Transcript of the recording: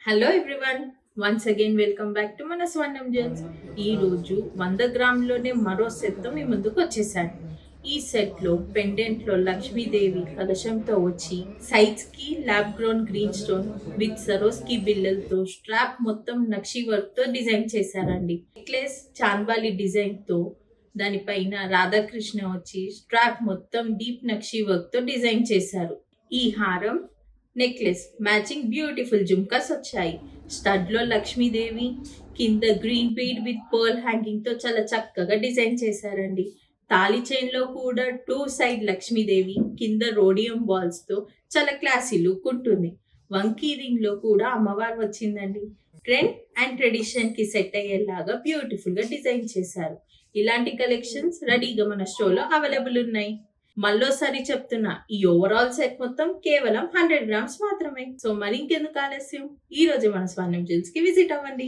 Hello everyone, once again welcome back to మన స్వర్ణం jewels. ఈ రోజు 100 గ్రాములోనే మరో సెట్తో మీ ముందుకు వచ్చేసాను. ఈ సెట్లో పెండెంట్లో లక్ష్మీదేవి కలశంతో వచ్చి సైడ్స్కి lab grown green stone with Swarovski బిల్లలతో స్ట్రాప్ మొత్తం నక్షి వర్క్తో డిజైన్ చేశారండి. నెక్లెస్ చాన్బాలి డిజైన్తో దానిపైన రాధాకృష్ణ వచ్చి స్ట్రాప్ మొత్తం డీప్ నక్షి వర్క్తో డిజైన్ చేశారు. ఈ హారం నెక్లెస్ మ్యాచింగ్ బ్యూటిఫుల్ జుమ్కాస్ వచ్చాయి. స్టడ్ లో లక్ష్మీదేవి, కింద green bead with pearl hanging తో చాలా చక్కగా డిజైన్ చేశారండి. తాళి చైన్ లో కూడా 2 సైడ్ లక్ష్మీదేవి, కింద రోడియం బాల్స్ తో చాలా క్లాసీ లుక్ ఉంటుంది. వంకీ రింగ్ లో కూడా అమ్మవారు వచ్చిందండి. ట్రెండ్ అండ్ ట్రెడిషన్ కి సెట్ అయ్యేలాగా బ్యూటిఫుల్ గా డిజైన్ చేశారు. ఇలాంటి కలెక్షన్స్ రెడీగా మన స్టోర్లో అవైలబుల్ ఉన్నాయి. మళ్ళోసారి చెప్తున్నా, ఈ ఓవరాల్ సెట్ మొత్తం కేవలం 100 గ్రామ్స్ మాత్రమే. సో మరి ఇంకెందుకు ఆలస్యం, ఈ రోజు మన స్వర్ణం జ్యువెల్స్ కి విజిట్ అవ్వండి.